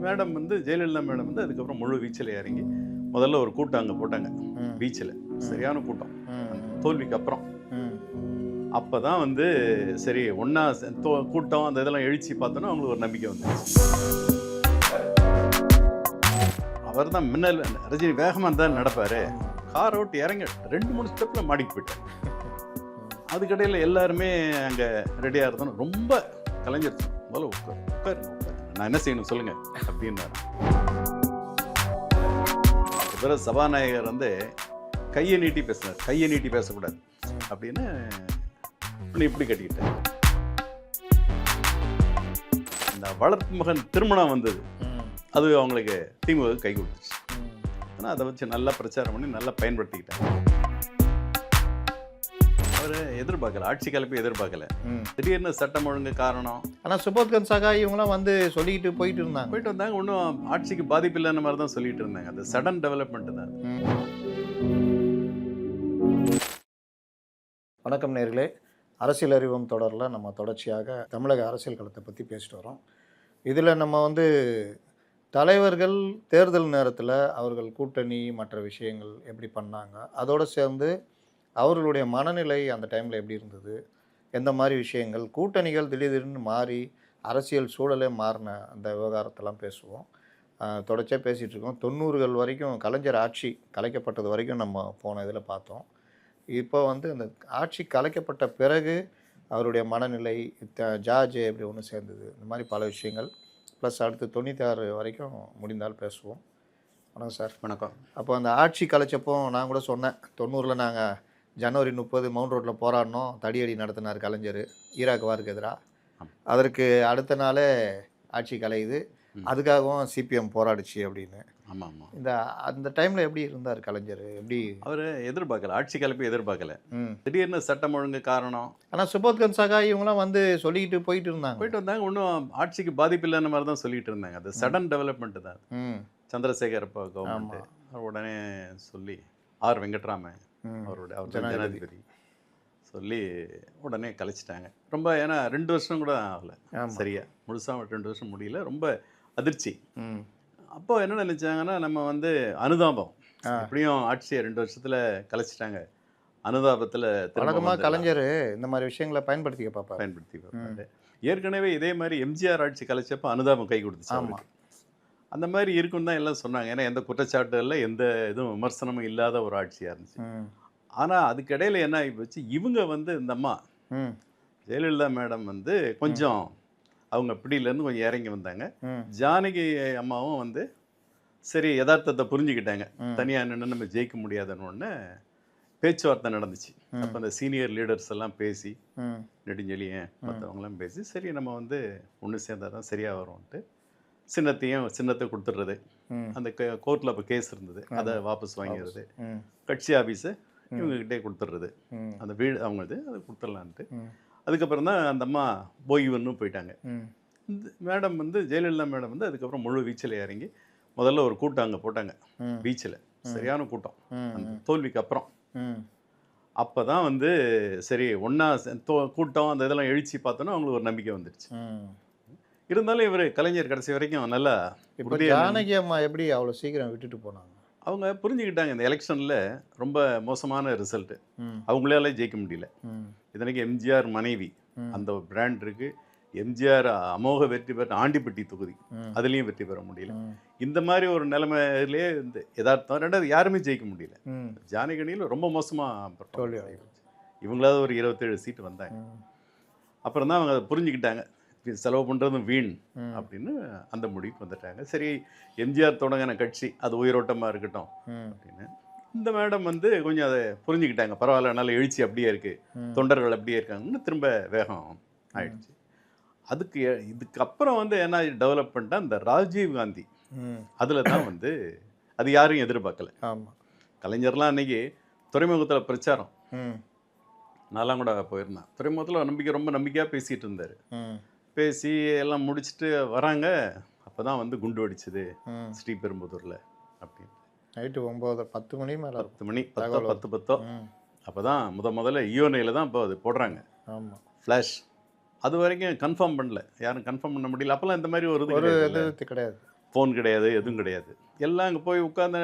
Madam வந்து Jayalalithaa madam வந்து அதுக்கப்புறம் முழு வீச்சில் இறங்கி முதல்ல ஒரு கூட்டம் அங்கே போட்டாங்க பீச்சில். சரியான கூட்டம் அந்த தோல்விக்கு அப்புறம். அப்போ தான் வந்து சரி ஒன்றா கூட்டம் அந்த இதெல்லாம் எழுச்சி பார்த்தோன்னா அவங்களுக்கு ஒரு நம்பிக்கை வந்துச்சு. அவர் தான் மின்னல் ரஜினி வேகமாக தான் நடப்பார். காரை விட்டு இறங்க 2-3 ஸ்டெப்பில் மாடிக்கு போயிட்டார். அதுக்கடையில் எல்லாருமே அங்கே ரெடியாக இருந்தோம். ரொம்ப கலைஞர் முதல்ல உட்கார் நான் என்ன செய்யணும் சொல்லுங்க அப்படின்னாரு. பிறகு சபாநாயகர் வந்து கையை நீட்டி பேசினார். கையை நீட்டி பேசக்கூடாது அப்படின்னு இப்படி கட்டிக்கிட்டேன். இந்த வளர்ப்பு மகன் திருமணம் வந்தது, அது அவங்களுக்கு திமுக கை கொடுத்துச்சு. ஆனால் அதை வச்சு நல்லா பிரச்சாரம் பண்ணி நல்லா பயன்படுத்திக்கிட்டாங்க. அவர் எதிர்பார்க்கல, ஆட்சி கலப்பை எதிர்பார்க்கல. திடீர்னு சட்டம் ஒழுங்கு காரணம். ஆனால் சுபோத்கன் சகா இவங்களாம் வந்து சொல்லிக்கிட்டு போயிட்டு வந்தாங்க. ஒன்றும் ஆட்சிக்கு பாதிப்பு இல்லைன்னு மாதிரி தான் சொல்லிட்டு இருந்தாங்க. அது சடன் டெவலப்மெண்ட் தான். வணக்கம் நேயர்களே, அரசியல் அறிவும் தொடரில் நம்ம தொடர்ச்சியாக தமிழக அரசியல் களத்தை பற்றி பேசிட்டு வரோம். இதில் நம்ம வந்து தலைவர்கள் தேர்தல் நேரத்தில் அவர்கள் கூட்டணி மற்ற விஷயங்கள் எப்படி பண்ணாங்க, அதோடு சேர்ந்து அவர்களுடைய மனநிலை அந்த டைமில் எப்படி இருந்தது, எந்த மாதிரி விஷயங்கள், கூட்டணிகள் திடீர்னு மாறி அரசியல் சூழலே மாறின அந்த விவகாரத்தெல்லாம் பேசுவோம். தொடர்ச்சியாக பேசிகிட்டு இருக்கோம். 90கள் வரைக்கும் கலைஞர் ஆட்சி கலைக்கப்பட்டது வரைக்கும் நம்ம போன இதில் பார்த்தோம். இப்போ வந்து அந்த ஆட்சி கலைக்கப்பட்ட பிறகு அவருடைய மனநிலை, ஜார்ஜ் எப்படி ஒன்று சேர்ந்தது, இந்த மாதிரி பல விஷயங்கள் ப்ளஸ் அடுத்து 96 வரைக்கும் முடிந்தால் பேசுவோம். வணக்கம் சார். வணக்கம். அப்போ அந்த ஆட்சி கலைச்சப்போ நான் கூட சொன்னேன், 90ல் நாங்கள் ஜனவரி 30 மவுண்ட் ரோட்டில் போராடினோம், தடியடி நடத்தினார் கலைஞர் ஈராக் வாருக்கு எதிராக. அதற்கு அடுத்த நாளே ஆட்சி கலையுது, அதுக்காகவும் சிபிஎம் போராடிச்சு அப்படின்னு. ஆமாம் ஆமாம். அந்த டைமில் எப்படி இருந்தார் கலைஞர்? எப்படி அவர் எதிர்பார்க்கல, ஆட்சி கலப்பை எதிர்பார்க்கல. திடீர்னு சட்டம் ஒழுங்கு காரணம். ஆனால் சுபோத்கன் சகா இவங்களாம் வந்து சொல்லிக்கிட்டு போயிட்டு வந்தாங்க. ஒன்றும் ஆட்சிக்கு பாதிப்பு இல்லைன்னு மாதிரி தான் சொல்லிட்டு இருந்தாங்க. அது சடன் டெவலப்மெண்ட் தான். சந்திரசேகர் கவர்மெண்ட் உடனே சொல்லி ஆர் வெங்கட்ராமன் அவர் ஜனாதிபதி சொல்லி உடனே கலைச்சிட்டாங்க. ரொம்ப ஏன்னா 2 வருஷம் கூட ஆகலை, சரியா முழுசாக 2 வருஷம் முடியல. ரொம்ப அதிர்ச்சி. அப்போ என்ன நினைச்சாங்கன்னா, நம்ம வந்து அனுதாபம், எப்படியும் ஆட்சியை 2 வருஷத்துல கலைச்சிட்டாங்க, அனுதாபத்தில் வழக்கமாக கலைஞர் இந்த மாதிரி விஷயங்களை பயன்படுத்தி பார்ப்பாரு. ஏற்கனவே இதே மாதிரி எம்ஜிஆர் ஆட்சி கலைச்சப்போ அனுதாபம் கை கொடுத்துச்சு. ஆமாம், அந்த மாதிரி இருக்குன்னு தான் எல்லாம் சொன்னாங்க. ஏன்னா எந்த குற்றச்சாட்டுல எந்த இதுவும் விமர்சனமும் இல்லாத ஒரு ஆட்சியாக இருந்துச்சு. ஆனால் அதுக்கிடையில் என்ன ஆகி போச்சு, இவங்க வந்து இந்த அம்மா ஜெயலலிதா மேடம் வந்து கொஞ்சம் அவங்க பிடியிலேருந்து கொஞ்சம் இறங்கி வந்தாங்க. ஜானகி அம்மாவும் வந்து சரி யதார்த்தத்தை புரிஞ்சுக்கிட்டாங்க, தனியாக நின்று நம்ம ஜெயிக்க முடியாதுன்னு ஒன்று பேச்சுவார்த்தை நடந்துச்சு. அப்போ அந்த சீனியர் லீடர்ஸ் எல்லாம் பேசி, நெடுஞ்செழியன் மற்றவங்களாம் பேசி, சரி நம்ம வந்து ஒன்று சேர்ந்தால் தான் சரியாக வரும்ன்ட்டு சின்னத்தை கொடுத்துட்றது. அந்த கோர்ட்டில் அப்போ கேஸ் இருந்தது, அதை வாபஸ் வாங்கிடுறது. கட்சி ஆஃபீஸு இவங்ககிட்டே கொடுத்துட்றது, அந்த வீடு அவங்களது அதை கொடுத்துடலான்ட்டு. அதுக்கப்புறம் தான் அந்த அம்மா ஓய்வுன்னு போயிட்டாங்க. மேடம் வந்து ஜெயலலிதா மேடம் வந்து அதுக்கப்புறம் முழு வீச்சில் இறங்கி முதல்ல ஒரு கூட்டம் அங்கே போட்டாங்க பீச்சில். சரியான கூட்டம் அந்த தோல்விக்கு அப்புறம். அப்போ தான் வந்து சரி ஒன்றா கூட்டம் அந்த இதெல்லாம் எழுச்சி பார்த்தோன்னா அவங்களுக்கு ஒரு நம்பிக்கை வந்துடுச்சு. இருந்தாலும் இவர் கலைஞர் கடைசி வரைக்கும் நல்லா. இப்போ ஜானகி அம்மா எப்படி அவ்வளோ சீக்கிரம் விட்டுட்டு போனாங்க? அவங்க புரிஞ்சுக்கிட்டாங்க, இந்த எலெக்ஷனில் ரொம்ப மோசமான ரிசல்ட்டு, அவங்களால ஜெயிக்க முடியல. இதனைக்கு எம்ஜிஆர் மனைவி அந்த பிராண்ட் இருக்கு. எம்ஜிஆர் அமோக வெற்றி பெற்ற ஆண்டிப்பட்டி தொகுதி, அதுலேயும் வெற்றி பெற முடியல. இந்த மாதிரி ஒரு நிலைமையிலே இந்த யதார்த்தம். ரெண்டாவது யாருமே ஜெயிக்க முடியல. ஜானகியில் ரொம்ப மோசமாக தோல்வி ஆகிடுச்சு. இவங்களாவது ஒரு 27 சீட்டு வந்தாங்க. அப்புறம் தான் அவங்க அதை புரிஞ்சுக்கிட்டாங்க, செலவு பண்ணுறதும் வீண் அப்படின்னு அந்த முடிவுக்கு வந்துட்டாங்க. சரி எம்ஜிஆர் தொடங்கின கட்சி அது உயிரோட்டமாக இருக்கட்டும் அப்படின்னு. இந்த மேடம் வந்து கொஞ்சம் அதை புரிஞ்சுக்கிட்டாங்க, பரவாயில்ல நல்ல எழுச்சி அப்படியே இருக்குது, தொண்டர்கள் அப்படியே இருக்காங்கன்னு திரும்ப வேகம் ஆயிடுச்சு. இதுக்கப்புறம் வந்து என்ன டெவலப் பண்ணிட்டா, இந்த ராஜீவ் காந்தி அதில் தான் வந்து அது யாரும் எதிர்பார்க்கல. கலைஞர்லாம் அன்னைக்கு துறைமுகத்தில் பிரச்சாரம், நான்லாம் கூட போயிருந்தேன். துறைமுகத்தில் ரொம்ப நம்பிக்கையாக பேசிகிட்டு இருந்தார். பேசி எல்லாம் முடிச்சுட்டு வராங்க, அப்போ தான் வந்து குண்டு வெடிச்சது ஸ்ரீபெரும்புதூரில் அப்படின்னு. நைட்டு 9-10 மணி மேலே 10 மணி 10 அப்போ தான் முதல்ல ஈயோனையில் தான் இப்போ அது போடுறாங்க. ஆமாம், ஃப்ளாஷ். அது வரைக்கும் கன்ஃபார்ம் பண்ணல, யாரும் கன்ஃபார்ம் பண்ண முடியல. அப்போல்லாம் இந்த மாதிரி ஒரு இது கிடையாது. ஃபோன் கிடையாது, எதுவும் கிடையாது. எல்லாம் அங்கே போய் உட்காந்து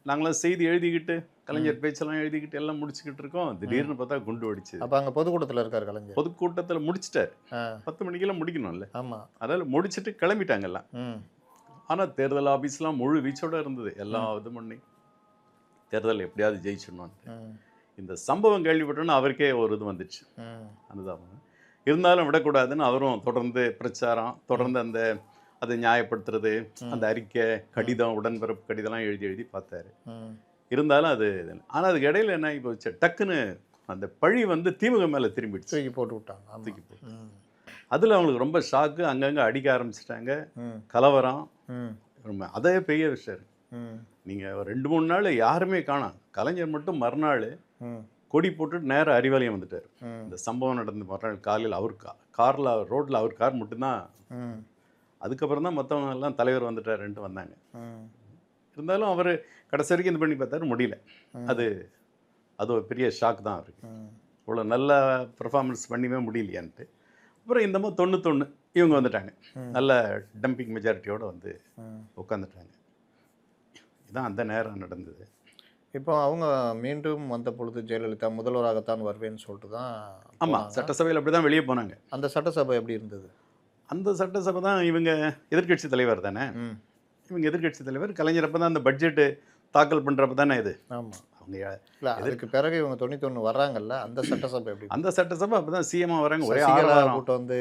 நாங்களாம் செய்தி எழுதிக்கிட்டு கலைஞர் பேச்செல்லாம் எழுதிக்கிட்டு எல்லாம் முடிச்சுக்கிட்டு இருக்கோம். திடீர்னு பார்த்தா குண்டு வெடிச்சு. அப்போ அங்கே பொதுக்கூட்டத்தில் இருக்கார் கலைஞர். பொதுக்கூட்டத்தில் முடிச்சிட்டாரு. ஆ 10 மணிக்கெல்லாம் முடிக்கணும்ல. ஆமாம். அதனால முடிச்சுட்டு கிளம்பிட்டாங்க எல்லாம். ம் ஆனால் தேர்தல் ஆஃபீஸ்லாம் முழு வீச்சோட இருந்தது. எல்லாம் இது பண்ணி தேர்தல் எப்படியாவது ஜெயிச்சிடணும். ம் இந்த சம்பவம் கேள்விப்பட்டோன்னா அவருக்கே ஒரு இது வந்துடுச்சு ம் அனுதாபம். இருந்தாலும் விடக்கூடாதுன்னு அவரும் தொடர்ந்து பிரச்சாரம், தொடர்ந்து அந்த அதை நியாயப்படுத்துறது, அந்த அறிக்கை, கடிதம், உடன்பிறப்பு கடிதம்லாம் எழுதி எழுதி பார்த்தாரு. ம் இருந்தாலும் அது ஆனால் அதுக்கு இடையில என்ன ஆகி போச்சு, டக்குன்னு அந்த பழி வந்து திமுக மேலே திரும்பிடுச்சு. தூக்கி போட்டு விட்டாங்க. தூக்கி போட்டு ம் அதில் அவங்களுக்கு ரொம்ப ஷாக்கு. அங்கங்கே அடிக்க ஆரம்பிச்சிட்டாங்க. ம் கலவரம். ம் ரொம்ப அதே பெரிய விஷயம். ம் நீங்கள் 2-3 நாள் யாருமே காணோம். கலைஞர் மட்டும் மறுநாள் ம் கொடி போட்டுட்டு நேராக அறிவாலயம் வந்துட்டார். ம் இந்த சம்பவம் நடந்த மறுநாள் காலையில் அவர் காரில் ரோட்டில் அவர் கார் மட்டும்தான். ம் அதுக்கப்புறம் தான் மற்றவங்க எல்லாம் தலைவர் வந்துட்டாருன்ட்டு வந்தாங்க. ம் இருந்தாலும் அவர் கடைசி வரைக்கும் இது பண்ணி பார்த்தாரு, முடியல. அது அது ஒரு பெரிய ஷாக் தான் அவருக்கு. ம் இவ்வளோ நல்ல பெர்ஃபார்மன்ஸ் பண்ணியுமே முடியலையான்ட்டு. அப்புறம் இந்த மாதிரி 91 இவங்க வந்துட்டாங்க. நல்ல டம்பிங் மெஜாரிட்டியோடு வந்து ம் உட்காந்துட்டாங்க. இதுதான் அந்த நேரம் நடந்தது. இப்போ அவங்க மீண்டும் வந்த பொழுது ஜெயலலிதா முதல்வராகத்தான் வருவேன்னு சொல்லிட்டு தான் ஆமாம், போனாங்க. சட்டசபையில் அப்படி தான் வெளியே போனாங்க. அந்த சட்டசபை எப்படி இருந்தது? அந்த சட்டசபை தான் இவங்க எதிர்க்கட்சி தலைவர் தானே. ம் இவங்க எதிர்க்கட்சி தலைவர். கலைஞர் அப்போ தான் அந்த பட்ஜெட்டு தாக்கல் பண்ணுறப்ப தானே இது. ஆமாம். அவங்க இல்லை அதுக்கு பிறகு இவங்க 91 வர்றாங்கல்ல, அந்த சட்டசபை எப்படி? அந்த சட்டசபை அப்போ தான் சிஎம்மாக வராங்க. ஒரே சசிகலா ஆரவாரம். கூட்டம் வந்து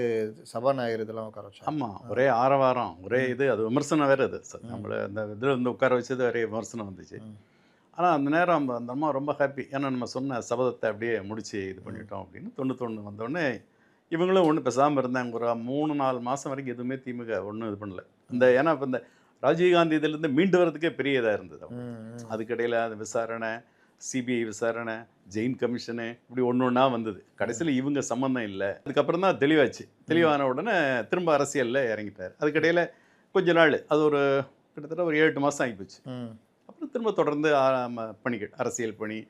சபாநாயகர் இதெல்லாம் உட்கார வச்சாங்க. ஆமாம், ஒரே ஆரவாரம், ஒரே இது. அது விமர்சனம் வேறு. அது நம்மளை அந்த இதில் வந்து உட்கார வச்சது ஒரே விமர்சனம் வந்துச்சு. ஆனால் அந்த நேரம் அந்த அம்மா ரொம்ப ஹாப்பி. ஏன்னா நம்ம சொன்ன சபதத்தை அப்படியே முடிச்சு இது பண்ணிட்டோம் அப்படின்னு. 91 வந்தோடனே இவங்களும் ஒன்றும் பேசாமல் இருந்தாங்க. ஒரு 3-4 மாதம் வரைக்கும் எதுவுமே திமுக ஒன்றும் இது பண்ணல. ஏன்னா இப்போ இந்த ராஜீவ்காந்தி இதிலேருந்து மீண்டு வரதுக்கே பெரிய இதாக இருந்தது. அதுக்கிடையில் அந்த விசாரணை, சிபிஐ விசாரணை, ஜெயின் கமிஷனு, இப்படி ஒன்று ஒன்றா வந்தது. கடைசியில் இவங்க சம்மந்தம் இல்லை. அதுக்கப்புறம் தான் தெளிவாச்சு. தெளிவான உடனே திரும்ப அரசியலில் இறங்கிட்டார். அதுக்கிடையில் கொஞ்ச நாள், அது ஒரு கிட்டத்தட்ட ஒரு 7-8 மாதம் ஆகிப்போச்சு. அப்புறம் திரும்ப தொடர்ந்து பணிகள், அரசியல் பணி,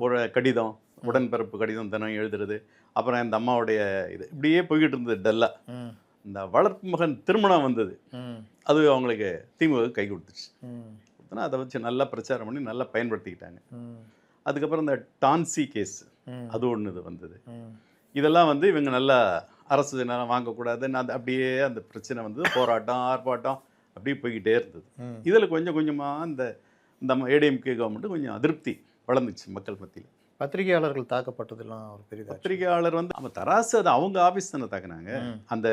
ஒரு கடிதம், உடன்பிறப்பு கடிதம் தினம் எழுதுறது, அப்புறம் இந்த அம்மாவுடைய இது இப்படியே போய்கிட்டு இருந்தது டல்லாக. இந்த வளர்ப்பு மகன் திருமணம் வந்தது. அது அவங்களுக்கு திமுக கை கொடுத்துச்சு. கொடுத்தனா அதை வச்சு நல்லா பிரச்சாரம் பண்ணி நல்லா பயன்படுத்திக்கிட்டாங்க. அதுக்கப்புறம் இந்த டான்சி கேஸ், அது ஒன்று இது வந்தது. இதெல்லாம் வந்து இவங்க நல்லா அரசு நேரம் வாங்கக்கூடாதுன்னு அது அப்படியே அந்த பிரச்சனை வந்தது. போராட்டம், ஆர்ப்பாட்டம் அப்படியே போய்கிட்டே இருந்தது. இதில் கொஞ்சம் கொஞ்சமாக இந்த ஏடிஎம்கே கவர்மெண்ட்டு கொஞ்சம் அதிருப்தி வளர்ந்துச்சு மக்கள் மத்தியில். பத்திரிகையாளர்கள் தாக்கப்பட்டதெல்லாம் ஒரு பெரிய பத்திரிகையாளர் வந்து அவங்க தராசு, அது அவங்க ஆஃபீஸ் தானே தாக்குனாங்க. அந்த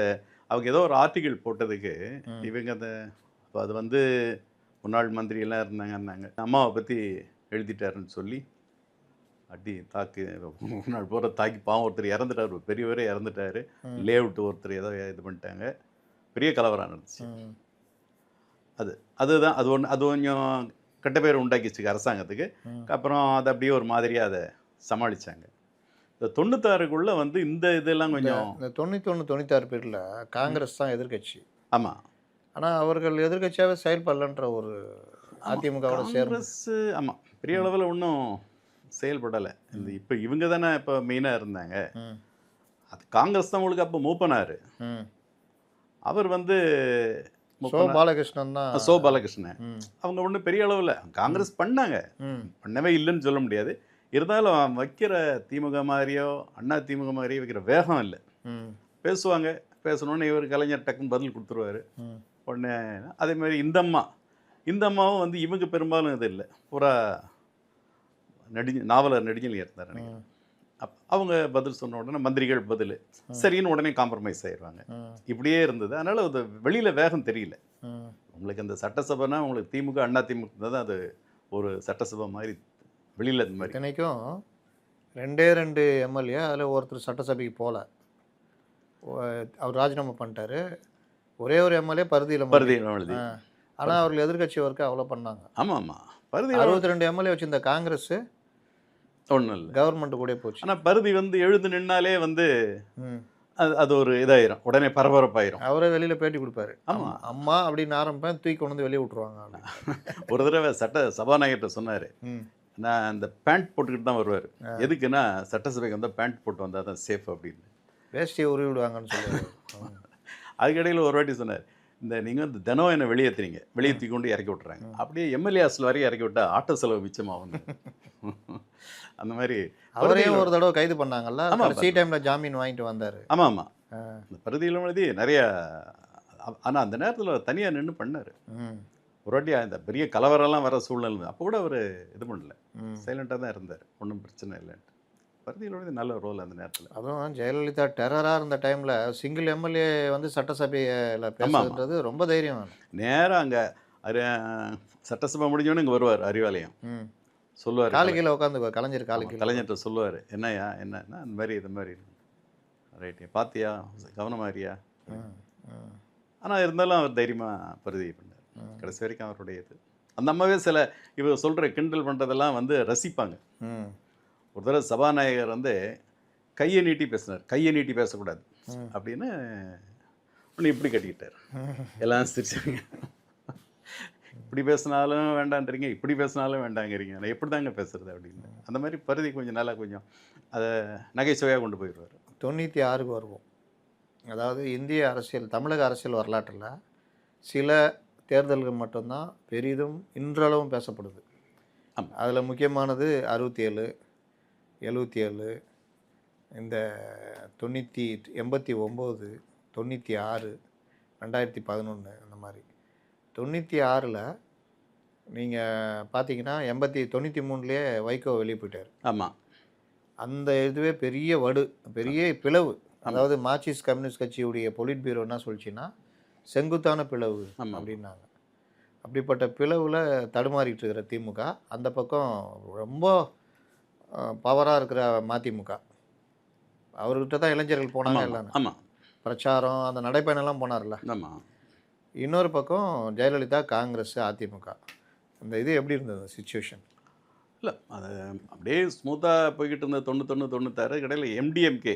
அவங்க ஏதோ ஒரு ஆர்டிகிள் போட்டதுக்கு இவங்க அது வந்து முன்னாள் மந்திரியெல்லாம் இருந்தாங்க. அம்மாவை பற்றி எழுதிட்டாருன்னு சொல்லி அடி தாக்கு முன்னாள் போகிற தாக்கி பாவம் ஒருத்தர் இறந்துட்டார். ஒரு பெரியவரே இறந்துட்டார். லேஅவுட் ஒருத்தர் ஏதோ இது பண்ணிட்டாங்க. பெரிய கலவரம் நடந்துச்சு. அதுதான் அது கொஞ்சம் கெட்ட பேர் உண்டாக்கிச்சு அரசாங்கத்துக்கு. அப்புறம் அதை அப்படியே ஒரு மாதிரியாக அதை சமாளித்தாங்க. இந்த 96க்குள்ளே வந்து இந்த இதெல்லாம் கொஞ்சம் இந்த 91-96 பேரில் காங்கிரஸ் தான் எதிர்கட்சி. ஆமாம். ஆனால் அவர்கள் எதிர்கட்சியாகவே செயல்படலன்ற ஒரு அதிமுகவோட காங்கிரஸ். ஆமாம், பெரிய அளவில் ஒன்றும் செயல்படலை. இந்த இப்போ இவங்க தானே இப்போ மெயினாக இருந்தாங்க. அது காங்கிரஸ் தான் உங்களுக்கு அப்போ மூப்பனார். அவர் வந்து பாலகிருஷ்ணன் தான். பாலகிருஷ்ணன் அவங்க ஒன்றும் பெரிய அளவில் காங்கிரஸ் பண்ணாங்க, பண்ணவே இல்லைன்னு சொல்ல முடியாது. இருந்தாலும் வைக்கிற திமுக மாதிரியோ அண்ணா திமுக மாதிரியோ வைக்கிற வேகம் இல்லை. பேசுவாங்க, பேசணுன்னு இவர் கலைஞர் டக்குன்னு பதில் கொடுத்துருவாரு உடனே. அதே மாதிரி இந்த அம்மாவும் வந்து இவங்க பெரும்பாலும் இது இல்லை, பூரா நாவலர் நெடுஞ்செழியன் இருந்தார் நினைக்கிறேன். அவங்க பதில் சொன்ன உடனே மந்திரிகள் பதில் சரின்னு உடனே காம்ப்ரமைஸ் ஆயிடுவாங்க. இப்படியே இருந்தது. அதனால் அது வெளியில் வேகம் தெரியல. உங்களுக்கு அந்த சட்டசபைனா உங்களுக்கு திமுக அண்ணா திமுக தான் அது ஒரு சட்டசபை மாதிரி. வெளியில் இந்த மாதிரி இன்றைக்கும் 2 எம்எல்ஏ அதில் ஒருத்தர் சட்டசபைக்கு போகல, அவர் ராஜினாமா பண்ணிட்டாரு. ஒரே ஒரு எம்எல்ஏ பருதியில் எழுதி. ஆனால் அவர்கள் எதிர்கட்சி ஒர்க்கு அவ்வளோ பண்ணாங்க. ஆமாம், 62 எம்எல்ஏ வச்சுருந்த காங்கிரஸ் ஒன்றும் இல்லை, கவர்மெண்ட் கூட போச்சு. ஆனால் பருதி வந்து எழுந்து நின்னாலே வந்து அது ஒரு இதாயிரும், உடனே பரபரப்பாயிரும். அவரே வெளியில் பேட்டி கொடுப்பாரு. ஆமாம், அம்மா அப்படின்னு ஆரம்பிப்பேன், தூக்கி கொண்டு வந்து வெளியே விட்டுருவாங்க. ஒரு தடவை சபாநாயகர்கிட்ட சொன்னார், நான் அந்த பேண்ட் போட்டுக்கிட்டு தான் வருவார். எதுக்குன்னா சட்டசபைக்கு வந்தால் பேண்ட் போட்டு வந்தால் தான் சேஃப் அப்படின்னு. வேஷ்டியை உருவி விடுவாங்கன்னு சொல்லுவார். அதுக்கிடையில் ஒரு வாட்டி சொன்னார், இந்த நீங்கள் வந்து தினம் என்னை வெளியேற்றுறீங்க, வெளியேற்றி கொண்டு இறக்கி விட்டுறாங்க. அப்படியே எம்எல்ஏ ஹாஸ்டல் வரையும் இறக்கி விட்டா ஆட்டோ செலவு மிச்சமாகும். அந்த மாதிரி அவரையும் ஒரு தடவை கைது பண்ணாங்கல்ல, ஆமா, கடைசி டைமில் ஜாமீன் வாங்கிட்டு வந்தார். ஆமாம் ஆமாம். இந்த பருதியில் எழுதி நிறைய, ஆனால் அந்த நேரத்தில் தனியாக நின்று பண்ணார். ஒரு வாட்டி அந்த பெரிய கலவரெல்லாம் வர சூழ்நிலை அப்போ கூட அவர் இது பண்ணல, சைலண்டாக தான் இருந்தார், ஒன்றும் பிரச்சனை இல்லைன்ட்டு. பருதியில் எழுதி நல்ல ரோல் அந்த நேரத்தில். அதுவும் ஜெயலலிதா டெரராக இருந்த டைமில் சிங்கிள் எம்எல்ஏ வந்து சட்டசபையில் பேசுறது ரொம்ப தைரியம் வேணும். நேராக அங்கே சட்டசபை முடிஞ்சோன்னு இங்கே வருவார் அறிவாலயம், சொல்லுவார், காலு கீழே உட்காந்து கலைஞர் கலைஞர்கிட்ட சொல்லுவார், என்னையா என்னன்னா அந்த மாதிரி இது மாதிரி ரைட்டு பார்த்தியா கவனமாரியா. ஆனால் இருந்தாலும் அவர் தைரியமாக பருதி பண்ணார் கடைசி வரைக்கும். அவருடைய இது அந்த அம்மாவே சில இவர் சொல்கிற கிண்டல் பண்ணுறதெல்லாம் வந்து ரசிப்பாங்க. ஒரு தடவை சபாநாயகர் வந்து கையை நீட்டி பேசினார், கையை நீட்டி பேசக்கூடாது அப்படின்னு ஒன்று இப்படி கட்டிக்கிட்டார். எல்லாம் சிரிச்சாங்க. இப்படி பேசினாலும் வேண்டான்றீங்க, இப்படி பேசினாலும் வேண்டாங்கிறீங்க, நான் எப்படி தாங்க பேசுறது அப்படின்னு. அந்த மாதிரி பருதி கொஞ்சம் நல்லா கொஞ்சம் அதை நகைச்சுவையாக கொண்டு போயிடுவார். 96க்கு வருவோம். அதாவது இந்திய அரசியல், தமிழக அரசியல் வரலாற்றில் சில தேர்தல்கள் மட்டும்தான் பெரிதும் இன்றளவும் பேசப்படுது. அதில் முக்கியமானது 67, 77, இந்த 89, 96, 2011 அந்த மாதிரி. 96ல் நீங்கள் பார்த்தீங்கன்னா 93லேயே வைகோ வெளியே போயிட்டார். ஆமாம். அந்த இதுவே பெரிய பெரிய பிளவு. அதாவது மார்க்சிஸ்ட் கம்யூனிஸ்ட் கட்சியுடைய பொலிட் பியூரோ என்ன சொல்லிச்சுன்னா செங்குத்தான பிளவு அப்படின்னாங்க. அப்படிப்பட்ட பிளவில் தடுமாறிட்டு இருக்கிற திமுக, அந்த பக்கம் ரொம்ப பவராக இருக்கிற மதிமுக, அவர்கிட்ட தான் இளைஞர்கள் போனாங்க எல்லாமே. ஆமாம், பிரச்சாரம் அந்த நடைப்பயணம்லாம் போனார்ல. ஆமாம். இன்னொரு பக்கம் ஜெயலலிதா, காங்கிரஸ், அதிமுக. இந்த இது எப்படி இருந்தது சுச்சுவேஷன்? இல்லை, அது அப்படியே ஸ்மூத்தாக போய்கிட்டு இருந்த 91, 96 கடையில் எம்டிஎம்கே,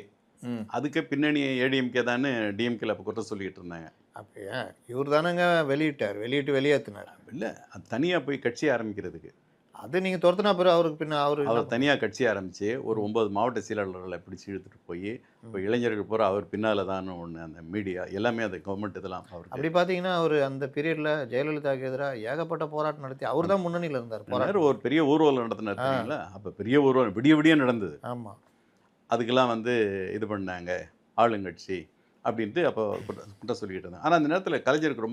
அதுக்கு பின்னணி ஏடிஎம்கே தானே டிஎம்கேல அப்போ குற்றம் சொல்லிக்கிட்டு இருந்தாங்க. அப்படியா? இவர் தானேங்க வெளியிட்டு வெளியேற்றினார். இல்லை, அது தனியாக போய் கட்சி ஆரம்பிக்கிறதுக்கு, அது நீங்கள் துரத்துனா பிறகு அவருக்கு அவர் தனியாக கட்சி ஆரம்பித்து ஒரு 9 மாவட்ட செயலாளர்களை பிடிச்சி இழுத்துட்டு போய் இப்போ இளைஞர்கள் போகிற அவர் பின்னால் தான் ஒன்று, அந்த மீடியா எல்லாமே அந்த கவர்மெண்ட் இதெல்லாம் அவருக்கு. அப்படி பார்த்தீங்கன்னா அவர் அந்த பீரியடில் ஜெயலலிதாவுக்கு எதிராக ஏகப்பட்ட போராட்டம் நடத்தி அவர் தான் முன்னணியில் இருந்தார். போராட்டம் ஒரு பெரிய ஊர்வலம் நடத்தினார் தெரியுங்களா? அப்போ பெரிய ஊர்வலம் விடிய விடிய நடந்தது. ஆமாம். அதுக்கெல்லாம் வந்து இது பண்ணாங்க ஆளுங்கட்சி அப்படின்ட்டு அப்போ குற்றம் சொல்லிக்கிட்டு இருந்தாங்க. ஆனால் அந்த நேரத்தில் கலைஞருக்கு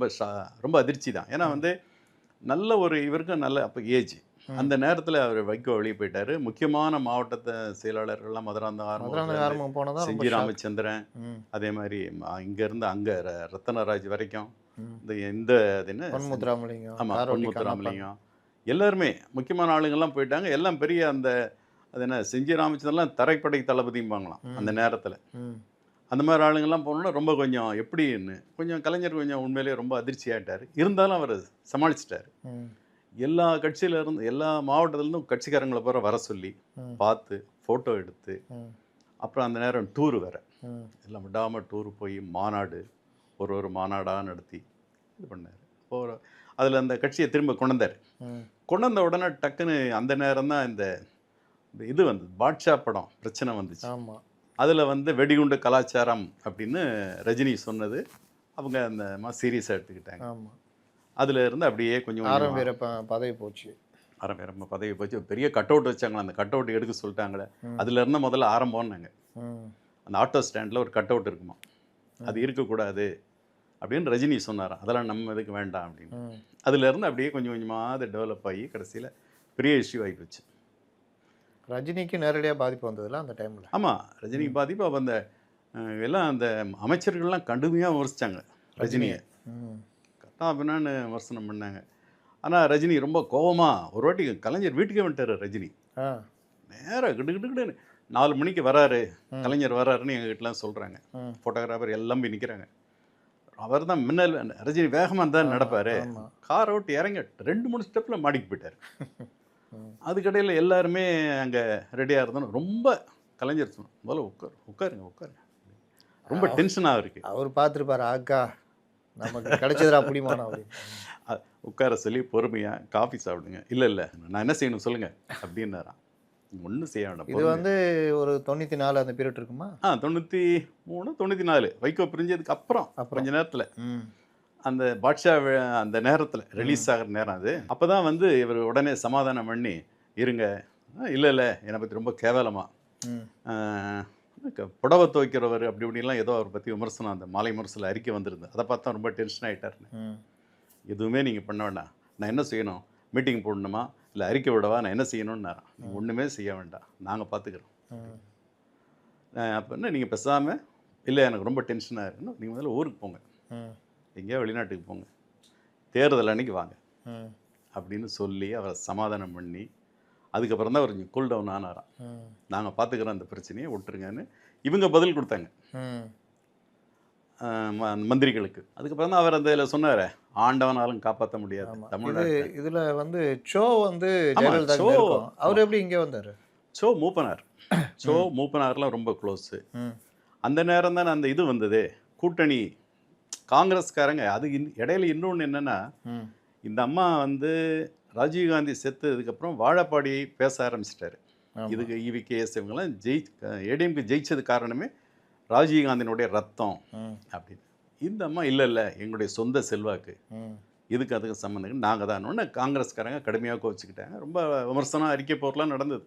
ரொம்ப அதிர்ச்சி தான். ஏன்னா வந்து நல்ல ஒரு இவருக்கும் நல்ல அப்போ ஏஜ், அந்த நேரத்தில் அவர் வைகோ வெளியே போயிட்டார். முக்கியமான மாவட்டத்தை செயலாளர்கள்லாம் மதுராந்தகம் போனதான் செஞ்சி ராமச்சந்திரன், அதே மாதிரி இங்கேருந்து அங்கே ரத்தனராஜ் வரைக்கும் இந்த அது என்ன ஆமாம் பொன்முத்துராமலிங்கம், எல்லாருமே முக்கியமான ஆளுங்கள்லாம் போயிட்டாங்க. எல்லாம் பெரிய அந்த அது என்ன செஞ்சி ராமச்சந்திரன்லாம் தரைப்படை தளபதிம்பாங்களாம் அந்த நேரத்தில். அந்த மாதிரி ஆளுங்கள்லாம் போனோன்னா ரொம்ப கொஞ்சம் எப்படின்னு கொஞ்சம் கலைஞர் கொஞ்சம் உண்மையிலேயே ரொம்ப அதிர்ச்சி ஆகிட்டார். இருந்தாலும் அவர் சமாளிச்சிட்டார். எல்லா கட்சியிலேருந்து எல்லா மாவட்டத்துலேருந்தும் கட்சிக்காரங்களை போகிற வர சொல்லி பார்த்து ஃபோட்டோ எடுத்து, அப்புறம் அந்த நேரம் டூரு வேறு, எல்லாம் விடாமல் டூரு போய் மாநாடு ஒரு மாநாடாக நடத்தி இது பண்ணார். இப்போ அதில் அந்த கட்சியை திரும்ப கொண்டு வந்த உடனே டக்குன்னு அந்த நேரம் தான் இந்த இது வந்து பாட்ஷா படம் பிரச்சனை வந்துச்சு. ஆமாம். அதில் வந்து வெடிகுண்டு கலாச்சாரம் அப்படின்னு ரஜினி சொன்னது அவங்க அந்த மாதிரி சீரியஸாக எடுத்துக்கிட்டாங்க. ஆமாம். அதில் இருந்து அப்படியே கொஞ்சம் பதவி போச்சு. பதவி போச்சு. பெரிய கட் அவுட் வச்சாங்களா, அந்த கட் அவுட் எடுக்க சொல்லிட்டாங்களே, அதுல இருந்தால் முதல்ல ஆரம்பம்னாங்க. அந்த ஆட்டோ ஸ்டாண்டில் ஒரு கட் அவுட் இருக்குமா, அது இருக்கக்கூடாது அப்படின்னு ரஜினி சொன்னாராம். அதெல்லாம் நம்ம இதுக்கு வேண்டாம் அப்படின்னு. அதுலேருந்து அப்படியே கொஞ்சம் கொஞ்சமாக அது டெவலப் ஆகி கடைசியில் பெரிய இஷ்யூ ஆகி போச்சு. ரஜினிக்கு நேரடியாக பாதிப்பு வந்ததில்ல அந்த டைமில்? ஆமாம், ரஜினிக்கு பாதிப்பு. அப்போ அந்த எல்லாம் அந்த அமைச்சர்கள்லாம் கடுமையாக விமர்சித்தாங்க ரஜினியை, கரெக்டாக அப்படின்னான்னு விமர்சனம் பண்ணாங்க. ஆனால் ரஜினி ரொம்ப கோபமாக ஒரு வாட்டி கலைஞர் வீட்டுக்கே வந்துட்டார். ரஜினி நேராக கிட்டுக்கிட்டுன்னு 4 மணிக்கு வராரு கலைஞர் வராருன்னு எங்ககிட்டலாம் சொல்கிறாங்க. ஃபோட்டோகிராஃபர் எல்லாம் போய் நிற்கிறாங்க. அவர் தான் முன்னல் ரஜினி வேகமாக தான் நடப்பார். காரை விட்டு இறங்க 2-3 ஸ்டெப்பில் மாடிக்கு போயிட்டார். அதுக்கடையில் எல்லாருமே அங்கே ரெடியாக இருந்தோம். ரொம்ப கலைஞர் சொன்னோம், முதல்ல உட்காருங்க ரொம்ப டென்ஷனாக இருக்குது. அவர் பார்த்துருப்பார், ஆக்கா நமக்கு கிடைச்சதுரா பிடிமானம் அப்படின்னு உட்கார சொல்லி பொறுமையாக காஃபி சாப்பிடுங்க. இல்லை நான் என்ன செய்யணும் சொல்லுங்கள் அப்படின்னாராம். ஒன்றும் செய்ய வேண்டாம். இது வந்து ஒரு 94 அந்த பீரியட் இருக்குமா? 93, 94 வைகோ பிரிஞ்சதுக்கு அப்புறம் கொஞ்ச நேரத்தில் அந்த பாட்ஷா அந்த நேரத்தில் ரிலீஸ் ஆகிற நேரம் அது. அப்போ தான் வந்து இவர் உடனே சமாதானம் பண்ணி இருங்க, இல்லை என்னை பற்றி ரொம்ப கேவலமாக புடவை துவைக்கிறவர் அப்படி இப்படிலாம் ஏதோ அவரை பற்றி விமர்சனம் அந்த மாலை முரசில் அறிக்கை வந்திருந்தது. அதை பார்த்தா ரொம்ப டென்ஷன் ஆகிட்டாருன்னு. எதுவுமே நீங்கள் பண்ண வேண்டாம், நான் என்ன செய்யணும், மீட்டிங் போடணுமா இல்லை அறிக்கை விடவா, நான் என்ன செய்யணும்னாரான். நீங்கள் ஒன்றுமே செய்ய வேண்டாம், நாங்கள் பார்த்துக்குறோம். அப்போ என்ன நீங்கள் பேசாமல், இல்லை எனக்கு ரொம்ப டென்ஷனாக இருக்குன்னு நீங்கள் முதல்ல ஊருக்கு போங்க, எங்கேயோ வெளிநாட்டுக்கு போங்க, தேர்தல் அன்னைக்கு வாங்க அப்படின்னு சொல்லி அவரை சமாதானம் பண்ணி அதுக்கப்புறம் தான் அவர் கூல் டவுன் ஆனாராம். நாங்கள் பார்த்துக்குறோம் அந்த பிரச்சனையை விட்டுருங்கன்னு இவங்க பதில் கொடுத்தாங்க மந்திரிகளுக்கு. அதுக்கப்புறம் தான் அவர் அந்த சொன்னார், ஆண்டவனாலும் காப்பாற்ற முடியாது தமிழ்நாடு. இதில் வந்து சோ வந்து அவர் எப்படி இங்கே வந்தார்? சோ மூப்பனார்லாம் ரொம்ப க்ளோஸு. அந்த நேரம் தானே அந்த இது வந்தது கூட்டணி காங்கிரஸ்காரங்க. அது இடையில இன்னொன்று என்னென்னா, இந்த அம்மா வந்து ராஜீவ்காந்தி செத்ததுக்கப்புறம் வாழப்பாடி பேச ஆரம்பிச்சிட்டாரு. இதுக்கு EVKS இவங்கெல்லாம் ஏடிஎம்க்கு ஜெயிச்சது காரணமே ராஜீவ்காந்தினுடைய ரத்தம் அப்படின்னு. இந்த அம்மா இல்லை எங்களுடைய சொந்த செல்வாக்கு, இதுக்கு அதுக்கு சம்மந்தம் நாங்கள் தான் ஒன்று காங்கிரஸ்காரங்க கடுமையாக கோச்சிக்கிட்டாங்க. ரொம்ப விமர்சனம் அறிக்கை போர்லாம் நடந்தது.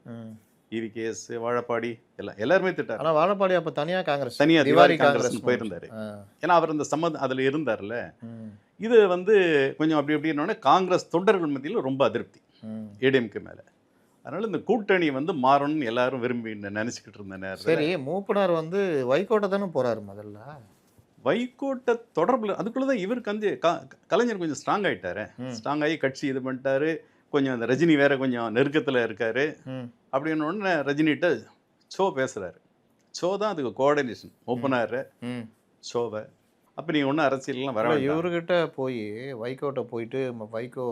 EVKS வாழப்பாடி எல்லாருமே திட்டார். ஆனால் வாழப்பாடி அப்போ தனியாக திவாரி காங்கிரஸ் போயிருந்தாரு. ஏன்னா அவர் அந்த சம்மந்தம் அதில் இருந்தார்ல. இது வந்து கொஞ்சம் அப்படி அப்படின்னோடனே காங்கிரஸ் தொண்டர்கள் மத்தியில் ரொம்ப அதிருப்தி ஏடிஎம்கே மேலே. அதனால இந்த கூட்டணி வந்து மாறணும்னு எல்லாரும் விரும்பி நினச்சிக்கிட்டு இருந்த நேரம். சரி, மூப்பனார் வந்து வைகோட்டை தானே போகிறாரு முதல்ல. வைகோட்டை தொடர்பில் அதுக்குள்ளே தான் இவர் கலைஞர் கொஞ்சம் ஸ்ட்ராங் ஆகிட்டாரு. ஸ்ட்ராங் ஆகி கட்சி இது பண்ணிட்டாரு. கொஞ்சம் அந்த ரஜினி வேற கொஞ்சம் நெருக்கத்தில் இருக்காரு. அப்படின்னு உடனே ரஜினிகிட்ட சோ பேசுகிறாரு. சோ தான் அதுக்கு கோஆர்டினேஷன், மூப்பனார் சோவை. அப்போ நீங்கள் ஒன்றும் அரசியல்லாம் வர இவர்கிட்ட போய் வைகோட்டை போயிட்டு வைகோ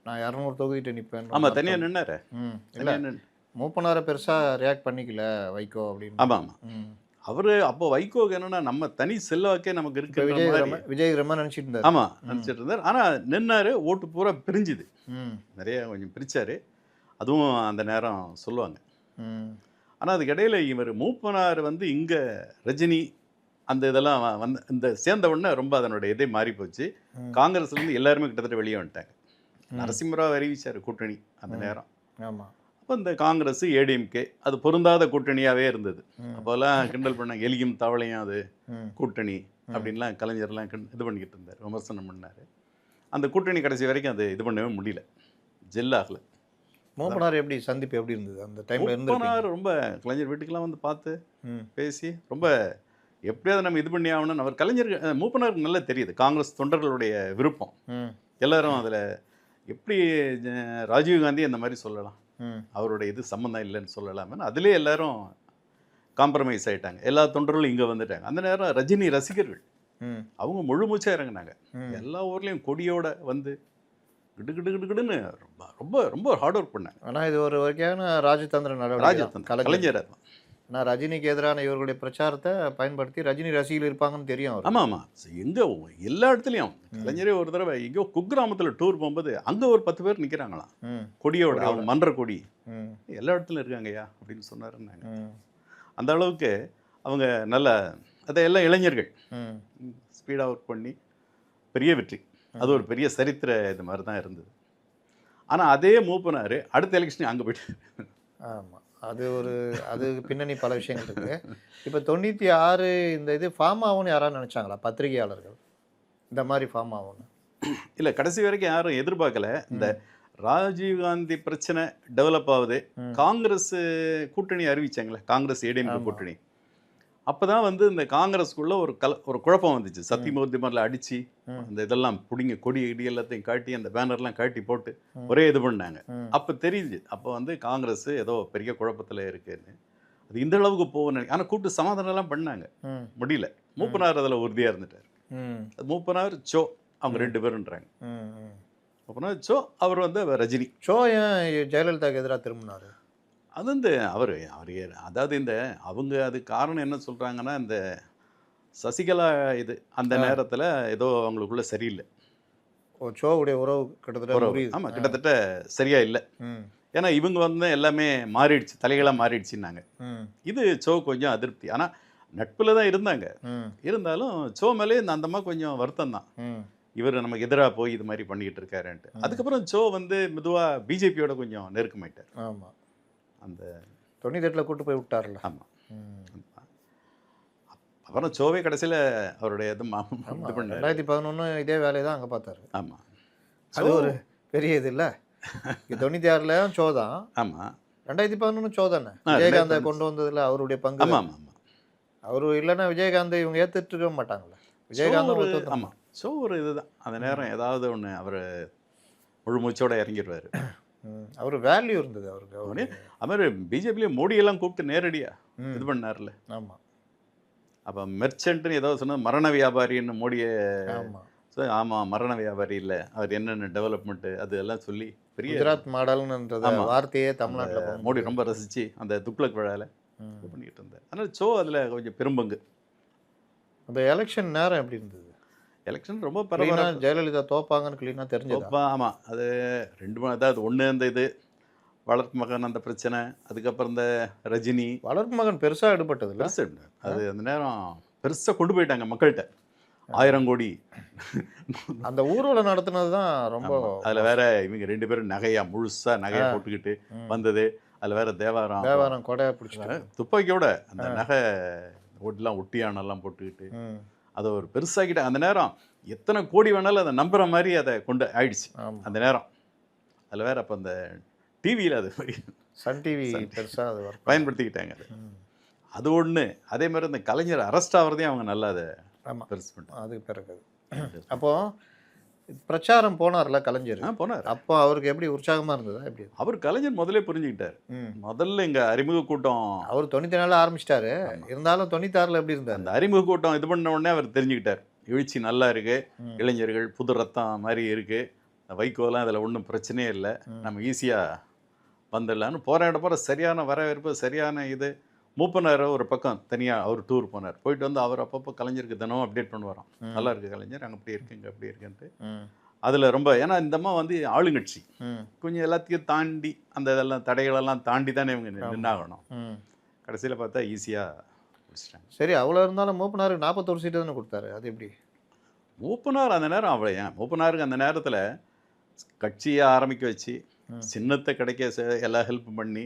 நான் 200 தொகுதிட்டு நிற்பேன். ஆமாம், தனியாக நின்னாரு. இல்லை மூப்பனாரை பெருசாக ரியாக்ட் பண்ணிக்கல வைகோ அப்படின்னு. ஆமாம் அவர் அப்போ வைகோக்கு என்னன்னா நம்ம தனி செல்வாக்கே நமக்கு இருக்கு, விஜயகிரமா நினச்சிட்டு இருந்தார். ஆமாம் நினச்சிட்டு இருந்தார். ஆனால் நின்னாரு, ஓட்டு பூரா பிரிஞ்சுது, நிறைய கொஞ்சம் பிரிச்சாரு. அதுவும் அந்த நேரம் சொல்லுவாங்க. ஆனால் அதுக்கு இடையில இவர் மூப்பனார் வந்து இங்கே ரஜினி அந்த இதெல்லாம் வந்து இந்த சேர்ந்த உடனே ரொம்ப அதனுடைய இதே மாறி போச்சு. காங்கிரஸ்லேருந்து எல்லாருமே கிட்டத்தட்ட வெளியே வந்துட்டாங்க. நரசிம்மராவ் அறிவிச்சார் கூட்டணி அந்த நேரம். ஆமாம். அப்போ இந்த காங்கிரஸ் ஏடிஎம்கே அது பொருந்தாத கூட்டணியாகவே இருந்தது. அப்போல்லாம் கிண்டல் பண்ணாங்க, எலியும் தவளையும் அது கூட்டணி அப்படின்லாம் கலைஞர்லாம் இது பண்ணிக்கிட்டு இருந்தார், விமர்சனம் பண்ணார். அந்த கூட்டணி கடைசி வரைக்கும் அது இது பண்ணவே முடியல, ஜெல்லாகலை. மூப்பனார் எப்படி சந்திப்பு எப்படி இருந்தது அந்த டைமில்? மூப்பனார் ரொம்ப கலைஞர் வீட்டுக்கெல்லாம் வந்து பார்த்து பேசி ரொம்ப எப்படியாவது நம்ம இது பண்ணி ஆகணும்னு அவர் கலைஞர் மூப்பனாருக்கு நல்லா தெரியுது காங்கிரஸ் தொண்டர்களுடைய விருப்பம். எல்லாரும் அதில் எப்படி ராஜீவ்காந்தி அந்த மாதிரி சொல்லலாம், அவருடைய இது சம்மந்தம் இல்லைன்னு சொல்லலாமே, அதிலே எல்லாரும் காம்ப்ரமைஸ் ஆகிட்டாங்க. எல்லா தொண்டர்களும் இங்கே வந்துட்டாங்க. அந்த நேரம் ரஜினி ரசிகர்கள் அவங்க முழு மூச்சாக இறங்கினாங்க. எல்லா ஊர்லேயும் கொடியோட வந்து கிடுன்னு ரொம்ப ரொம்ப ரொம்ப ஹார்ட் ஒர்க் பண்ணாங்க. ஆனால் இது ஒரு வகையான ராஜதந்திர நடவடிக்கை கலைஞர். ஆனால் ரஜினிக்கு எதிரான இவர்களுடைய பிரச்சாரத்தை பயன்படுத்தி ரஜினி ரசிகர்கள் இருப்பாங்கன்னு தெரியும். ஆமாம் ஆமாம், எங்கே எல்லா இடத்துலையும் கலைஞரே ஒரு தடவை எங்கேயோ குக்கிராமத்தில் டூர் போகும்போது அங்கே ஒரு 10 பேர் நிற்கிறாங்களாம் கொடியோட, அவங்க மன்ற கொடி எல்லா இடத்துலையும் இருக்காங்கய்யா அப்படின்னு சொன்னாருன்னாங்க. அந்த அளவுக்கு அவங்க நல்ல அதை எல்லாம் இளைஞர்கள் ஸ்பீடாக ஒர்க் பண்ணி பெரிய வெற்றி. அது ஒரு பெரிய சரித்திர இது மாதிரி தான் இருந்தது. ஆனால் அதே மூப்பனார் அடுத்த எலெக்ஷன் அங்கே போயிட்டு. ஆமாம், அது பின்னணி பல விஷயங்கள் இருக்குது. இப்போ 96 இந்த இது ஃபார்ம் ஆகும்னு யாராவது நினச்சாங்களா பத்திரிகையாளர்கள் இந்த மாதிரி ஃபார்ம் ஆகும்னு? இல்லை, கடைசி வரைக்கும் யாரும் எதிர்பார்க்கல. இந்த ராஜீவ்காந்தி பிரச்சனை டெவலப் ஆகுது, காங்கிரஸ் கூட்டணி அறிவிச்சாங்களே, காங்கிரஸ் ஏடிஎம்கே கூட்டணி. அப்போ தான் வந்து இந்த காங்கிரஸ்க்குள்ளே ஒரு குழப்பம் வந்துச்சு. சத்தியமூர்த்தி மாதிரில அடித்து அந்த இதெல்லாம் பிடிங்க, கொடி இடி எல்லாத்தையும் காட்டி அந்த பேனர்லாம் காட்டி போட்டு ஒரே இது பண்ணாங்க. அப்போ தெரியுது, அப்போ வந்து காங்கிரஸ் ஏதோ பெரிய குழப்பத்தில் இருக்குன்னு. அது இந்த அளவுக்கு போகணும். ஆனால் கூப்பிட்டு சமாதானம்லாம் பண்ணாங்க, முடியல. மூப்பனார் அதில் உறுதியாக இருந்துட்டார். மூப்பனார் சோ அவங்க 2 பேருன்றாங்க. மூப்பனார் சோ, அவர் வந்து ரஜினி. சோ ஏன் ஜெயலலிதாவுக்கு எதிராக திரும்பினார்? அது வந்து அவர் அதாவது இந்த அவங்க அது காரணம் என்ன சொல்கிறாங்கன்னா, இந்த சசிகலா இது அந்த நேரத்தில் ஏதோ அவங்களுக்குள்ள சரியில்லை. சோவுடைய உறவு கிட்டத்தட்ட ஆமாம், கிட்டத்தட்ட சரியாக இல்லை. ஏன்னா இவங்க வந்து எல்லாமே மாறிடுச்சு, தலைகளாக மாறிடுச்சுன்னாங்க. இது சோ கொஞ்சம் அதிருப்தி. ஆனால் நட்பில் தான் இருந்தாங்க. இருந்தாலும் சோ மேலே அந்த அம்மா கொஞ்சம் வருத்தம் தான். இவர் நமக்கு எதிராக போய் இது மாதிரி பண்ணிக்கிட்டு இருக்காருன்ட்டு. அதுக்கப்புறம் சோ வந்து மெதுவாக பிஜேபியோட கொஞ்சம் நெருக்கமாயிட்டார். ஆமாம், அந்த 98ல் கூட்டு போய் விட்டார்ல. ஆமாம். அப்புறம் சோவே கடைசியில் அவருடைய இது இது பண்ணார். 2011 இதே வேலையை தான் அங்கே பார்த்தாரு. ஆமாம், அது ஒரு பெரிய இது இல்லை. 96ல சோ தான். ஆமாம், 2011 சோ தானே. விஜயகாந்தை கொண்டு வந்ததில் அவருடைய பங்கு. ஆமாம், ஆமாம். அவரு இல்லைன்னா விஜயகாந்தை இவங்க ஏற்றுட்டு இருக்க மாட்டாங்கல்ல. விஜயகாந்த் ஆமாம், ஸோ ஒரு இதுதான் அந்த நேரம் ஏதாவது ஒன்று அவர் முழு மூச்சோட இறங்கிடுவார். அவர் வேல்யூ இருந்தது அவருக்கு. அது மாதிரி பிஜேபியிலே மோடியெல்லாம் கூப்பிட்டு நேரடியாக இது பண்ணார்ல. ஆமாம், அப்போ மெர்ச்சன்ட்னு ஏதோ சொன்னது மரண வியாபாரின்னு மோடியை. ஆமாம், ஆமாம், மரண வியாபாரி இல்லை, அவர் என்னென்ன டெவலப்மெண்ட்டு அது எல்லாம் சொல்லி பெரிய குஜராத் மாடல்ன்றது வார்த்தையே தமிழ்நாட்டில் மோடி ரொம்ப ரசித்து அந்த துக்ளக் விழாவில் இது பண்ணிக்கிட்டு இருந்தார். அதனால் சோ அதில் கொஞ்சம் பெரும்பங்கு. அந்த எலெக்ஷன் நேரம் எப்படி இருந்தது? எலெக்ஷன் ரொம்ப பரவாயில்ல. ஜெயலலிதா தோப்பாங்கன்னு கிளீனாக தெரிஞ்சது. ஆமாம், அது 2 அதாவது ஒன்று அந்த இது வளர்ப்பு மகன் அந்த பிரச்சனை, அதுக்கப்புறம் இந்த ரஜினி வளர்ப்பு மகன் பெருசாக எடுபட்டது இல்லை. பெருசு அது அந்த நேரம் பெருசாக கொண்டு போயிட்டாங்க மக்கள்கிட்ட. 1000 கோடி அந்த ஊர்வலம் நடத்துனது தான் ரொம்ப. அதில் வேற இவங்க 2 பேரும் நகையா முழுசாக நகையை போட்டுக்கிட்டு வந்தது. அதில் வேற தேவாரம் கொடையா பிடிச்சிட்டாங்க துப்பாக்கியோட அந்த நகை ஓட்டெல்லாம் ஒட்டியானெல்லாம் போட்டுக்கிட்டு அதை ஒரு பெருசாக்கிட்டாங்க. அந்த நேரம் எத்தனை கோடி வேணாலும் அதை நம்புற மாதிரி அதை கொண்டு ஆயிடுச்சு அந்த நேரம். அதில் வேற அப்போ அந்த டிவியில் அது மாதிரி சன் டிவி பெருசாக அதை பயன்படுத்திக்கிட்டாங்க. அது ஒன்று. அதே மாதிரி அந்த கலைஞர் அரெஸ்ட் ஆகிறதையும் அவங்க நல்லா அதை பெருசு பண்ணிட்டாங்க. அதுக்கு பிறகு அப்போ பிரச்சாரம் போனார்ல கலைஞர். போனார். அப்போ அவருக்கு எப்படி உற்சாகமாக இருந்ததா எப்படி? அவர் கலைஞர் முதலே புரிஞ்சுக்கிட்டார். முதல்ல இங்கே அறிமுக கூட்டம் அவர் 94 ஆரம்பிச்சிட்டாரு. இருந்தாலும் 96ல் எப்படி இருந்தார்? அந்த அறிமுக கூட்டம் இது பண்ண உடனே அவர் தெரிஞ்சுக்கிட்டார். எழுச்சி நல்லா இருக்கு, இளைஞர்கள் புது ரத்தம் மாதிரி இருக்கு, வைகோலாம் அதில் ஒன்றும் பிரச்சனையே இல்லை, நம்ம ஈஸியாக வந்துடலான்னு போகிற சரியான வரவேற்பு, சரியான இது. மூப்பனார் ஒரு பக்கம் தனியாக அவர் டூர் போனார். போயிட்டு வந்து அவர் அப்பப்போ கலைஞருக்கு தினமும் அப்டேட் பண்ணுவாராம். நல்லா இருக்குது கலைஞர், அங்கே அப்படி இருக்குங்க அப்படி இருக்குன்ட்டு. அதில் ரொம்ப ஏன்னா இந்த அம்மா வந்து ஆளுங்கட்சி கொஞ்சம் எல்லாத்தையும் தாண்டி அந்த இதெல்லாம் தடைகளெல்லாம் தாண்டி தானே இவங்க நின்னாகணும். கடைசியில் பார்த்தா ஈஸியாக முடிச்சிட்டாங்க. சரி, அவ்வளோ இருந்தாலும் மூப்பனாருக்கு 41 சீட்டு தானே கொடுத்தாரு. அது எப்படி? மூப்பனார் அந்த நேரம் அவ்வளோ ஏன் மூப்பனாருக்கு அந்த நேரத்தில் கட்சியை ஆரம்பிக்க வச்சு சின்னத்தை கிடைக்க எல்லா ஹெல்ப் பண்ணி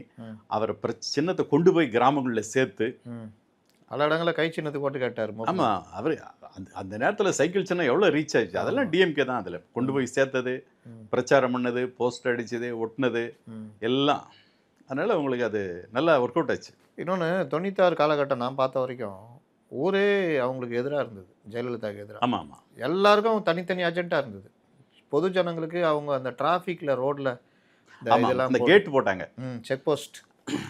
அவரை சின்னத்தை கொண்டு போய் கிராமங்களில் சேர்த்து பல இடங்களில் கை சின்னத்துக்கு போட்டு கேட்டார். ஆமாம், அவர் அந்த நேரத்தில் சைக்கிள் சின்னம் எவ்வளோ ரீச் ஆயிடுச்சு. அதெல்லாம் டிஎம்கே தான் அதில் கொண்டு போய் சேர்த்தது, பிரச்சாரம் பண்ணது, போஸ்டர் அடிச்சது, ஒட்டினது எல்லாம். அதனால் உங்களுக்கு அது நல்லா ஒர்க் அவுட் ஆச்சு. இன்னொன்று 96 காலகட்டம் நான் பார்த்த வரைக்கும் ஊரே அவங்களுக்கு எதிராக இருந்தது, ஜெயலலிதாவுக்கு எதிராக. ஆமாம் ஆமாம், எல்லாருக்கும் தனித்தனி அஜெண்டாக இருந்தது. பொது ஜனங்களுக்கு அவங்க அந்த டிராஃபிக்கில் ரோட்டில் இதெல்லாம் கேட் போட்டாங்க, செக் போஸ்ட்.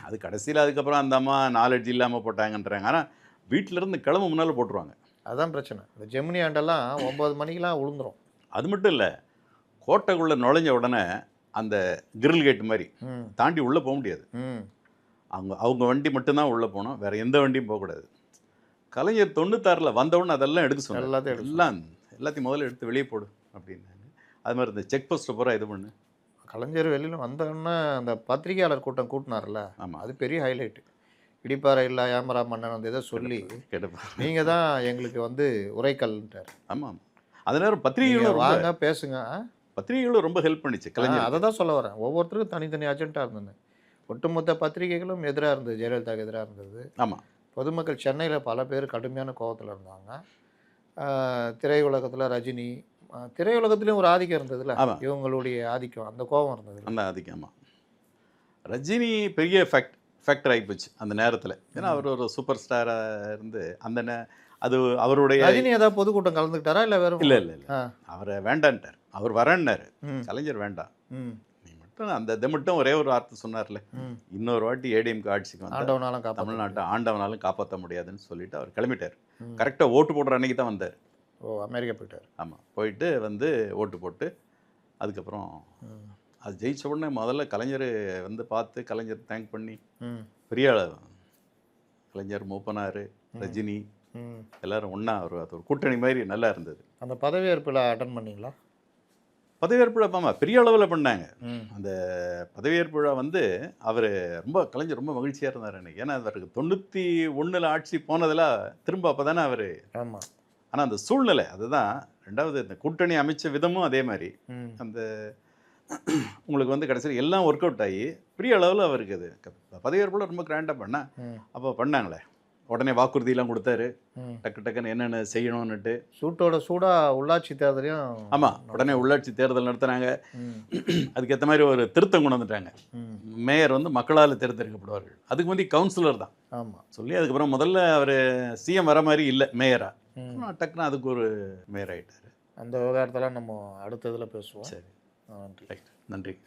அது கடைசியில் அதுக்கப்புறம் அந்த அம்மா நாலெட்ஜ் இல்லாமல் போட்டாங்கன்றாங்க. ஆனால் வீட்டிலேருந்து கிளம்ப முன்னால் போட்டுருவாங்க. அதுதான் பிரச்சனை. இந்த ஜெமினி ஆண்டெல்லாம் 9 மணிக்கெலாம் விழுந்துரும். அது மட்டும் இல்லை, கோட்டைக்குள்ளே நுழைஞ்ச உடனே அந்த கிரில் கேட் மாதிரி தாண்டி உள்ளே போக முடியாது. அவங்க வண்டி மட்டும்தான் உள்ளே போகணும், வேறு எந்த வண்டியும் போகக்கூடாது. கலைஞர் 96ல் வந்தவுடனே அதெல்லாம் எடுக்க சொன்னாங்க. எல்லாத்தையும் முதல்ல எடுத்து வெளியே போடு அப்படின்னாங்க. அது மாதிரி இந்த செக் போஸ்ட்டை பூரா இது பண்ணு. கலைஞர் வெளியில் வந்தோடனே அந்த பத்திரிகையாளர் கூட்டம் கூட்டினார்ல, ஆமாம், அது பெரிய ஹைலைட்டு. இடிப்பாறை இல்லை ஏமரா மன்னன் அந்த இதை சொல்லி நீங்கள் தான் எங்களுக்கு வந்து உரைக்கல்ன்றார். ஆமாம், அது நேரம் பத்திரிகைகளும் வாங்க பேசுங்க. பத்திரிகைகளும் ரொம்ப ஹெல்ப் பண்ணிச்சு கலைஞர். அதை தான் சொல்ல வரேன். ஒவ்வொருத்தருக்கும் தனித்தனி அஜெண்டாக இருந்தது. ஒட்டுமொத்த பத்திரிகைகளும் எதிராக இருந்தது, ஜெயலலிதாவுக்கு எதிராக இருந்தது. ஆமாம், பொதுமக்கள் சென்னையில் பல பேர் கடுமையான கோபத்தில் இருந்தாங்க. திரையுலகத்தில் ரஜினி, திரையுலகத்துலேயும் ஒரு ஆதிக்கம் இருந்ததுல, இவங்களுடைய ஆதிக்கம், அந்த கோபம் இருந்தது, அந்த ஆதிக்கம். ஆமாம், ரஜினி பெரிய ஃபேக்டர் ஆகிப்போச்சு அந்த நேரத்தில். ஏன்னா அவர் ஒரு சூப்பர் ஸ்டாராக இருந்து அந்த அது அவருடைய. ரஜினி ஏதாவது பொதுக்கூட்டம் கலந்துக்கிட்டாரா இல்லை வேறு? இல்லை இல்லை இல்லை, அவரை வேண்டான்ட்டார். அவர் வரேன்னாரு, கலைஞர் வேண்டாம், நீ மட்டும் அந்த இதை மட்டும் ஒரே ஒரு வார்த்தை சொன்னார்ல, இன்னொரு வாட்டி ஏடிஎம்கே ஆட்சிக்கு வந்து தமிழ்நாட்டை ஆண்டவனாலும் காப்பாற்ற முடியாதுன்னு சொல்லிட்டு அவர் கிளம்பிட்டார். கரெக்டாக ஓட்டு போடுற அன்னைக்கு தான் வந்தார். ஓ, அமெரிக்கா போயிட்டார். ஆமாம், போயிட்டு வந்து ஓட்டு போட்டு அதுக்கப்புறம் அது ஜெயிச்ச உடனே முதல்ல கலைஞர் வந்து பார்த்து கலைஞர் தேங்க் பண்ணி பெரிய கலைஞர், மூப்பனார், ரஜினி எல்லாரும் ஒன்றா அது ஒரு கூட்டணி மாதிரி நல்லா இருந்தது. அந்த பதவியேற்பில் அட்டன் பண்ணிங்களா? பதவியேற்பு விழா ஆமாம் பெரிய அளவில் பண்ணாங்க. அந்த பதவியேற்பு விழா வந்து அவர் கலைஞர் ரொம்ப மகிழ்ச்சியாக இருந்தார் எனக்கு. ஏன்னா அவருக்கு 91ல் ஆட்சி போனதில் திரும்ப அப்போ தானே அவர். ஆமாம், ஆனால் அந்த சூழ்நிலை அதுதான் ரெண்டாவது இந்த கூட்டணி அமைச்ச விதமும் அதே மாதிரி ம். அந்த உங்களுக்கு வந்து கடைசியில் எல்லாம் ஒர்க் அவுட் ஆகி பெரிய அளவில் அவருக்கு அது பதவியேற்போட ரொம்ப கிராண்டாக பண்ணா ம். அப்போ பண்ணாங்களே உடனே வாக்குறுதியெல்லாம் கொடுத்தாரு ம். டக்கு டக்குன்னு என்னென்ன செய்யணும்னுட்டு. சூட்டோட சூடா உள்ளாட்சி தேர்தலையும் ஆமாம், உடனே உள்ளாட்சி தேர்தல் நடத்துனாங்க. ம். அதுக்கேற்ற மாதிரி ஒரு திருத்தம் கொண்டு வந்துட்டாங்க. ம். மேயர் வந்து மக்களால் தேர்ந்தெடுக்கப்படுவார்கள். அதுக்கு முந்தி கவுன்சிலர் தான் ஆமா. சொல்லி அதுக்கப்புறம் முதல்ல அவர் சிஎம் வர மாதிரி இல்லை மேயரா, ம். டக்குன்னு அதுக்கு ஒரு மேயர் ஆயிட்டாரு. அந்த விவகாரத்தெல்லாம் நம்ம அடுத்த இதில் பேசுவோம். சரி, நன்றி. ரைட், நன்றி.